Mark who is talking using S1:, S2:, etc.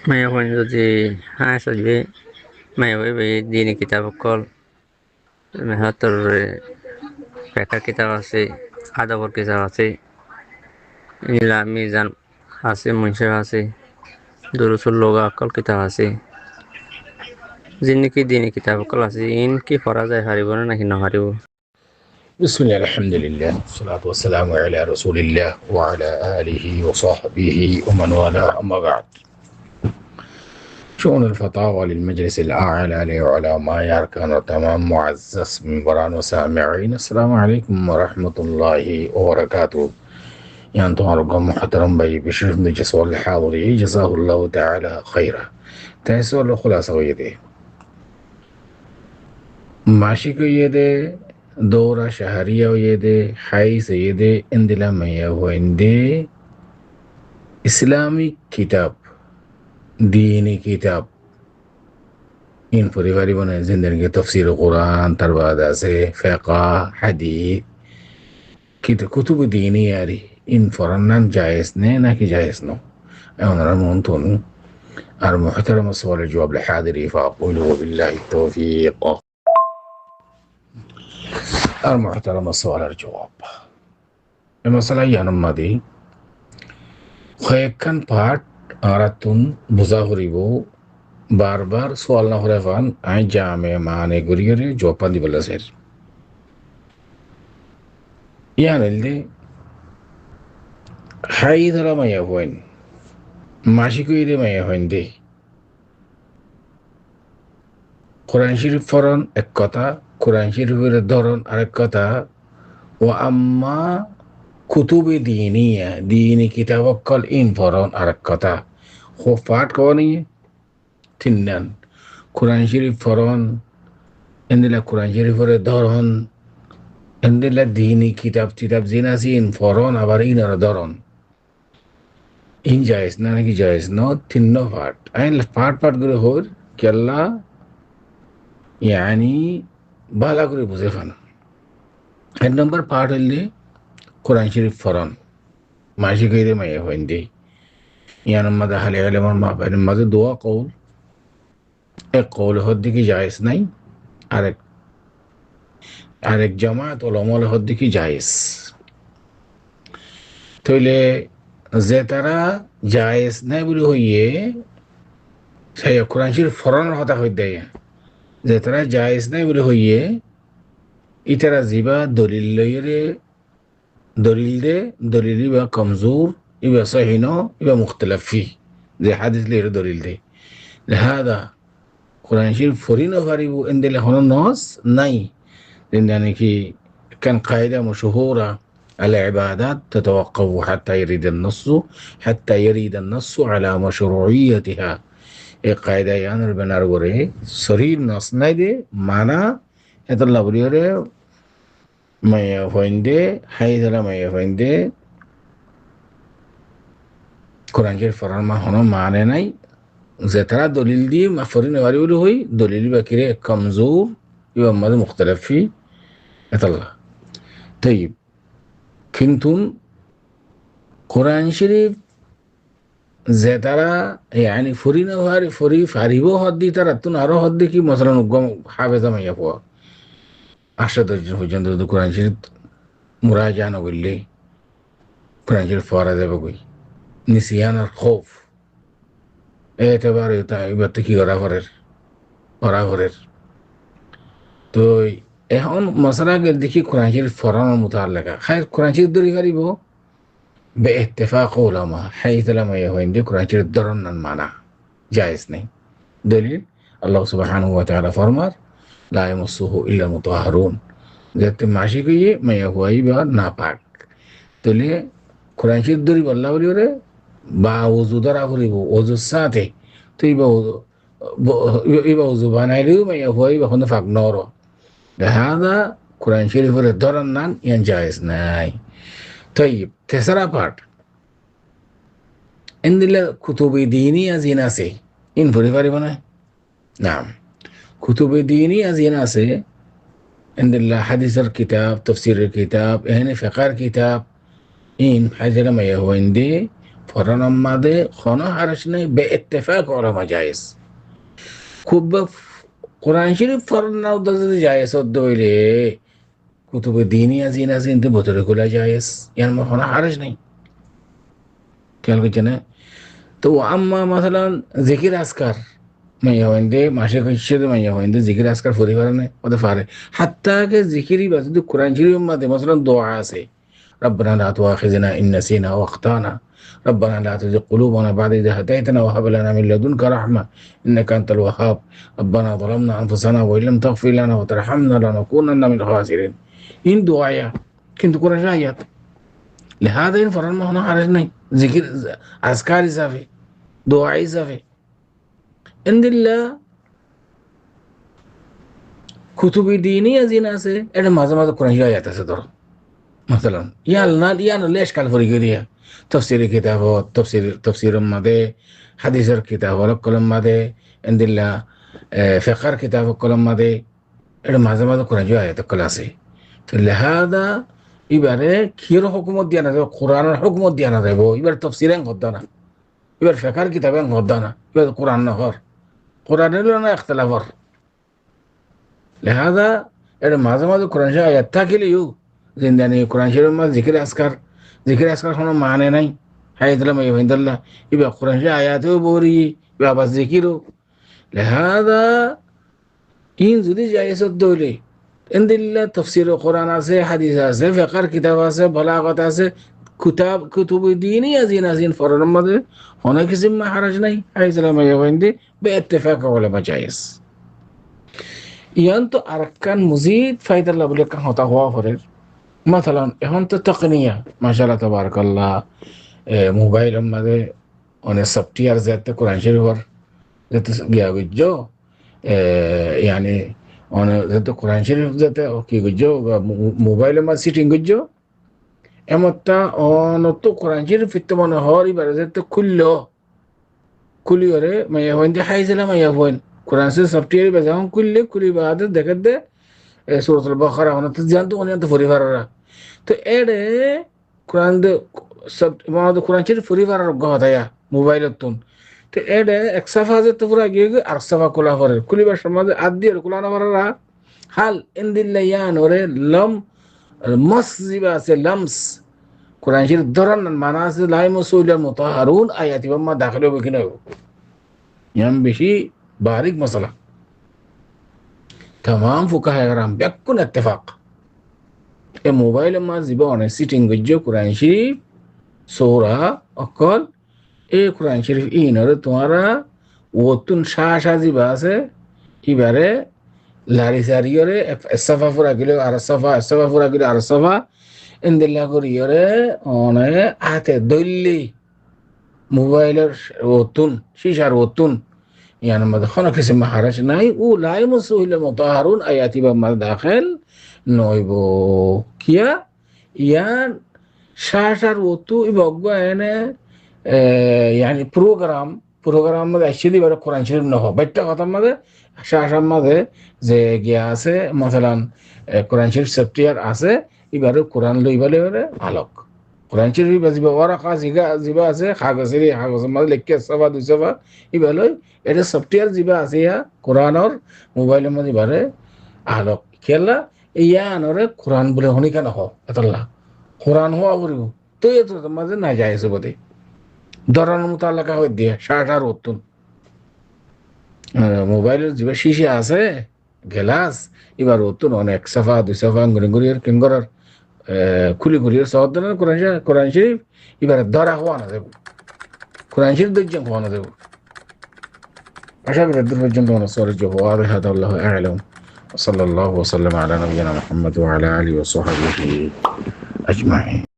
S1: Maya kwan যদি আসবে maya ওই দিনে কিতাব কল মেহাতর ফেকার কিতাব আছে আদবর কিতাব আছে ইলা মিজান আছে মুনশিফ আছে দুরুসুল লগা অকল কিতাব আছে যিনি দিনে কিতাব কল আছে ইন কি পড়া যায় হারিব না নাকি নহারিব
S2: بسم الله الحمد لله والصلاة والسلام على رسول الله وعلى آله وصحبه ومن والاه أما بعد شؤون الفتاوى للمجلس الأعلى لعلماء أركان تمام معزز من بران وسامعين السلام عليكم ورحمة الله وبركاته يعني تماركم محترم بي بشرف مجلس والحاضرين جزاه الله تعالى خيرا تحسوا الخلاصة ويدي ماشي يدي دورة شهرية ويدي حي سيدي اندلا ميا ويندي إسلامي كتاب ديني كتاب إن فريفاري بنا زندگی تفسير القرآن ترباد আছে فقه حديث كتب ديني ياري إن فرنان جائز نه كي جائز نو أنا رمونتون المحترم السؤال الجواب لحاضري فأقول وبالله التوفيق المحترم السؤال الجواب المسألة ينمدي خيكن part আরাতুন বুঝা করিব বারবার সোয়াল না করে ফান আই জামে মানে গরিগরি জোপা দি বলেছেন ইয়ানলদি হাইদরা মায়া হইন মাসি কইরে মায়া হইন দে কোরআন শরীফ ফরন এক কথা কোরআন শরীফের ধরন আরেক কথা ও আম্মা কুতুবে দীনিয়া দীনি কিতাব কল ইন ফরন আরেক কথা খো পাঠ কওনি তিননান কোরআন শরীফ ফরন এন্দিলা কোরআন শরীফের ধরন এন্দিলা দীনি কিতাব জিনাসি ইন ফরন আবার ইনার ধরন ইন জায়েজ না নাকি জায়েজ ন তিন্ন পাঠ আইন পাঠ করে হর কেল্লা ইয়ানি বালা করে বুঝে ফান এক নম্বর পাঠ হইলে কোরআন শরীফ ফরন মাসি কইরে মাইয়া হইন দে ইয়ান মাদা হালে আলেমর মাহবানের মাঝে দোয়া কৌল এক কৌল হদ্দিকে জায়েজ নাই আরেক জামাত ওলামল হদ্দিকে জায়েজ তইলে যে তারা জায়েজ নাই বলে হইয়ে সেই কোরআন শরীফ ফরনের কথা হই দেয় যে তারা জায়েজ নাই বলে হইয়ে ইতারা জিবা দলিল লইরে দলিল ইবা কমজোর ইবা সহিন ইবা মুখতলফ ফি যে হাদিস লইরে দলিল দে لهذا কোরআন শরীফ ফরিনো পারিব এন্দেলে হন নস নাই لأنك كان قاعدة مشهورة العبادات تتوقف حتى يريد النص على مشروعيتها এই কায়দা ইয়ানের বেনার করে শরীর নস নাই দে মানা এতলা বলিওরে মাইয়া হইন্দে হাইদরা মাইয়া হইন্দে কোরআন শরীফ ফরমান মা হন মানে নাই যে তারা দলিল দিয়ে মা ফরিন বাড়ি বলি হই দলিল বাকিরে কমজোর ইবা মাঝে মুখতলফ ফি এতলা طيب কিন্তু কোরআন শরীফ যে তারা يعني ফরিনা ফরি ফারিব হদ্দি তারা তুন আরো হদ্দি কি মসলান উগম হাফেজা মাইয়া পড়া 8 জন পর্যন্ত কোরআন শরীফ মুরাজা না করলে কোরআন শরীফ পড়া যাবে কই নিসিয়ান আর খৌফ একেবারে তা এবার কি করা করার তো এখন মশলাকে দেখি কোরআন শরীফ ফরানোর মুতাল্লাকা খাই কোরআন শরীফ দরি পারিব باتفاق علماء حيث لما يهوين قرآن شريف درن معنا جائز نہیں دلیل اللہ سبحانہ وتعالی فرمار لا يمسه الا المطهرون جت ماشی کو یہ میں ہوائی با ناپاک تو لیے قرآن شریف دری اللہ بلی رے با وضو درا کریب وضو ساتhe تو ایبا وضو بنائی لیو میں ہوائی با خون فاک نورو لہذا قرآن شریف رے درن نان ین جائز نہیں طيب تسرى بارت عند الكتب الدينية زيناسي إن فريفاري بنا نعم كتب الدينية زيناسي عند الحديث الكتاب تفسير الكتاب هنا فقار كتاب إن حاجة لما يهو عندي ফরানোর মাঝে কোনো হারাস নেই, বেইত্তেফাক উলামা জায়েজ। খুব কোরআন শরীফ ফরানোর যদি জায়েজ হতে হইলে কুতুবে দিনিয়া জিনা জিনতে ভেতরে খোলা জায়েজ, ইয়ার মধ্যে কোনো হারাস নেই। খেয়াল করছেন না? তো আম্মা মাসালান জিকির আজকার মাইয়া হইন্দে মাসে কইছে মাইয়া হইন্দে জিকির আজকার পরিবার নেই ওদের পারে হাত্তা কে জিকিরি বা যদি কোরআন শরীফের মধ্যে মাসালান দোয়া আছে, ربنا لا تؤاخذنا إن نسينا وأخطأنا ربنا لا تزغ قلوبنا بعد إذ هديتنا وهب لنا من لدنك رحمة إنك أنت الوهاب ربنا ظلمنا أنفسنا وإن لم تغفر لنا وترحمنا لنكونن من الخاسرين. إن دعايا كنت قرآن آيات لهذا إن فرمان ما هنا حرج नहीं, जिक्र अज़कार इजाफे दुआ इजाफे इंदिल्ला कुतुबी दीनी अजीना से एड माज़ा माज़ा कुरान आयत से धरो मसलन या न लेश काल फरी गिरिया तफसीर किताब तफसीर मदे हदीसर किताब वाला कलम मदे इंदिल्ला फ़िक़्ह किताब कलम मदे एड माज़ा माज़ा कुरान आयत क्लासे तो लिहाजा এবারে কির হুকুমত দিয়া না যাবে, কোরআনের হুকুমত দিয়া না যাবে, এবার তফসিরেন করতে না, এবার ফিকহের কিতাবেন করতে না, এবার কোরআন নহর কোরআনের না ইখতিলাফর। লিহাজা এর মাঝে মাঝে কোরআন শরীফ আয়াত থাকিলেও জিন্দানি কোরআন শরীফের মাঝে জিকির আজকার কোনো মানে নাই, হাইদুল্লাহ মাইয়াল্লাহ এবার কোরআন শরীফ আয়াতেও বরি এবার আবার জিকিরও। লিহাজা ইন যদি জায়েজ হইলে ইনদিল্লা তফসির কোরআন আছে, হাদিস আছে, ফিকহের কিতাব আছে, বালাগত আছে, কুতুব দীনি আজিন ফরানোর মধ্যে অনেক কিছু হারাজ নাই, হাইজলাম ইয়াবন্দি বেইত্তেফাক উলামা জায়েজ। ইয়ান তো আরকান মুজিদ ফায়দাল্লাহ বলে কান হতা হওয়া পরে মাসালান এখন তো তাকনিয়া মাশাআল্লাহ তাবারাকাল্লাহ মোবাইলের মধ্যে অনেক সফটওয়্যার যেতে কোরআন শরীফের যেতে গিয়া গজ্জো ইয়ানি অনেক যেতে কোরআন শরীফ যেতে কি গজ্জো মোবাইলের মধ্যে সিটিং গজ্জো এমনটা অনত কোরআন শরীফ ফিরতে মনে হর এবারে যেতে খুলি ওরে মাইয়া হইন যে হাইজলা মাইয়া হইন কোরআন শরীফ সফটওয়্যার বা যখন খুলি বাদ দেখে দে সূরাতুল বাকারা অনত জানতো অনেক পরিবাররা তো এড়ে কোরআন দে সব মাদ কোরআন শরীফ পরিবারর গহদায়া মোবাইলত তুন তো এড়ে এক সাফা যেতে পুরা গিয়ে আর সাফা খোলা করে খুলিবার সমাজে আদি আর খোলা না পারা হাল ইনদিল্লায়ান ওরে লম মস জিবা আছে লামস কোরআন শরীফ ধরান মানা আছে লাই মুসুলিল মুতাহারুন আয়াতি বাম্মা দাখিল হবে কিনা ইয়াম বেশি বারিক মশলা तमाम फुकाहा कराम बेकुन इत्तेफाक ए मोबाइल में जीबने सिटिंग गज्जो कुरान शरीफ सूरा अकल ए कुरान शरीफ इनरे तुम्हारा वतुन शाशा जीबा আছে ইবারে লারি সারিয়রে সফা পুরা গিলো আর সফা পুরা গিলো আর সফা ইনদিল্লা করিয়রে অনে আতে দইলি মোবাইলের ওতুন শিশার ওতুন يعني ما دخلنا كسم محرش ناي ولا يمسه إلا مطهرون آياتي بما داخل نويبو كيا يان شاشر وتو يبغوا هنا يعني بروجرام ماذا أشيلي برا قرآن شريف نهو بيتا قطع ماذا شاشر ماذا زي جياسة مثلا قرآن شريف سبتير آسة يبغى قرآن لو يبغى له علق قرآن شريف بس يبغى ورا خاص يبغى آسة خاصة ماذا لكيس سبا دو سبا يبغى له এটা সফটওয়্যার জিবা আছে ইয়া কোরআনর মোবাইলের মধ্যে বারে আলোক খেলা ইয়া আনরে কোরআন বলে হনি কেন হ আল্লাহ কোরআন হওয়া বলিব তো এত মাঝে না যায় এসে বলে ধরানোর মতো আল্লাহ হয়ে দিয়ে শাটার উত্তন মোবাইলের জিবা শিশে আছে গ্লাস এবার উত্তন অনেক সাফা দুই সাফা গুড়ির কিঙ্গরার খুলির সহদনের কোরআন শরীফ এবার ধরা হওয়া না দেব কোরআন শরীফ দেখছেন হওয়া না দেব أشكر الدرجة الجنة ونصار الجواب هذا الله أعلم وصلى الله وسلم على نبينا محمد وعلى آله وصحبه أجمعين.